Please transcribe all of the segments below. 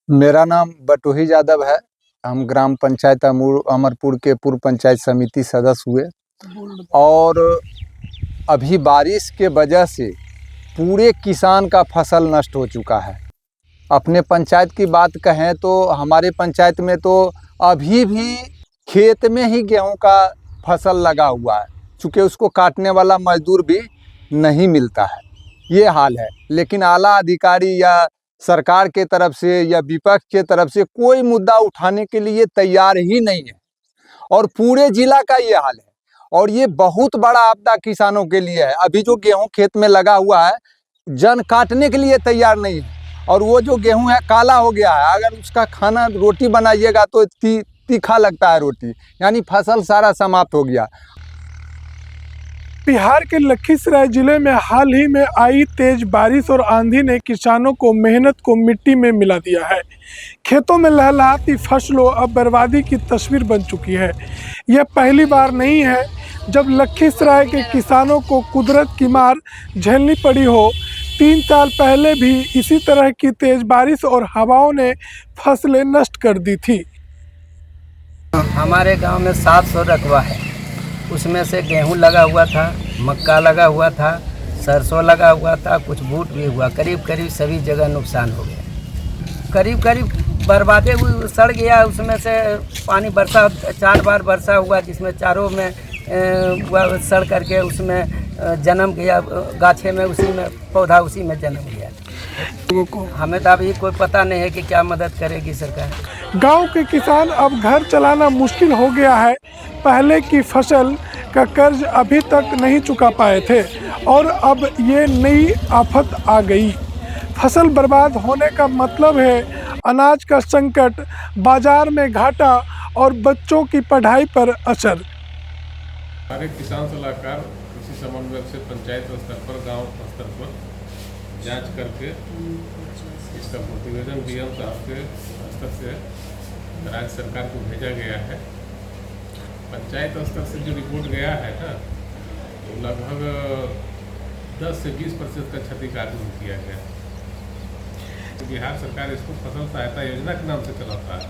मेरा नाम बटोही यादव है। हम ग्राम पंचायत अमरपुर के पूर्व पंचायत समिति सदस्य हुए और अभी बारिश के वजह से पूरे किसान का फसल नष्ट हो चुका है। अपने पंचायत की बात कहें तो हमारे पंचायत में तो अभी भी खेत में ही गेहूं का फसल लगा हुआ है, चूँकि उसको काटने वाला मजदूर भी नहीं मिलता है। ये हाल है, लेकिन आला अधिकारी या सरकार के तरफ से या विपक्ष के तरफ से कोई मुद्दा उठाने के लिए तैयार ही नहीं है और पूरे जिला का ये हाल है और ये बहुत बड़ा आपदा किसानों के लिए है। अभी जो गेहूं खेत में लगा हुआ है, जन काटने के लिए तैयार नहीं है और वो जो गेहूं है काला हो गया है। अगर उसका खाना रोटी बनाइएगा तो तीखा लगता है रोटी, यानी फसल सारा समाप्त हो गया। बिहार के लखीसराय जिले में हाल ही में आई तेज बारिश और आंधी ने किसानों को मेहनत को मिट्टी में मिला दिया है। खेतों में लहलहाती फसलों अब बर्बादी की तस्वीर बन चुकी है। यह पहली बार नहीं है जब लखीसराय के किसानों को कुदरत की मार झेलनी पड़ी हो। 3 साल पहले भी इसी तरह की तेज बारिश और हवाओं ने फसलें नष्ट कर दी थी। हमारे गांव में 700 रकबा है, उसमें से गेहूं लगा हुआ था, मक्का लगा हुआ था, सरसों लगा हुआ था, कुछ बूट भी हुआ। करीब करीब सभी जगह नुकसान हो गया। करीब करीब बर्बादे हुई, सड़ गया। उसमें से पानी बरसा 4 बार बरसा हुआ, जिसमें चारों में सड़ करके उसमें जन्म गया, गाछे में, उसी में पौधा उसी में जन्म गया। हमें तो अभी कोई पता नहीं है कि क्या मदद करेगी सरकार। गांव के किसान अब घर चलाना मुश्किल हो गया है। पहले की फसल का कर्ज अभी तक नहीं चुका पाए थे और अब ये नई आफत आ गई। फसल बर्बाद होने का मतलब है अनाज का संकट, बाजार में घाटा और बच्चों की पढ़ाई पर असर। हमारे किसान सलाहकार कृषि समन्वय से पंचायत स्तर पर, गांव स्तर पर जांच करके इसका प्रतिवेदन डीएम साहब के स्तर से राज्य सरकार को भेजा गया है। पंचायत स्तर से जो रिपोर्ट गया है ना, तो लगभग 10 से 20% का क्षति का आकलन किया गया। तो बिहार सरकार इसको फसल सहायता योजना के नाम से चलाता है,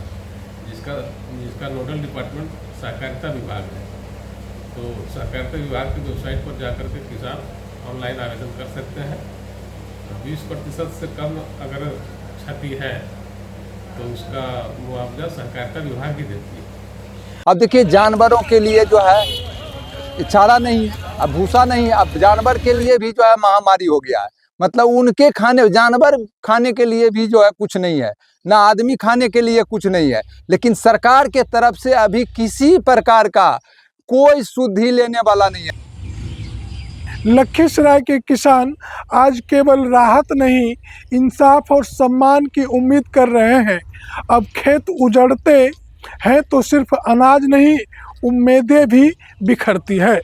जिसका नोडल डिपार्टमेंट सहकारिता विभाग है। तो सहकारिता विभाग की वेबसाइट पर जाकर के किसान ऑनलाइन आवेदन कर सकते हैं। 20% से कम अगर क्षति है तो उसका मुआवजा सहकारिता विभाग ही देती है। अब देखिए, जानवरों के लिए जो है चारा नहीं, अब भूसा नहीं, अब जानवर के लिए भी जो है महामारी हो गया है। मतलब उनके खाने, जानवर खाने के लिए भी जो है कुछ नहीं है, ना आदमी खाने के लिए कुछ नहीं है। लेकिन सरकार के तरफ से अभी किसी प्रकार का कोई सुधि लेने वाला नहीं है। लखीसराय के किसान आज केवल राहत नहीं, इंसाफ और सम्मान की उम्मीद कर रहे हैं। अब खेत उजड़ते हैं तो सिर्फ अनाज नहीं, उम्मीदें भी बिखरती है।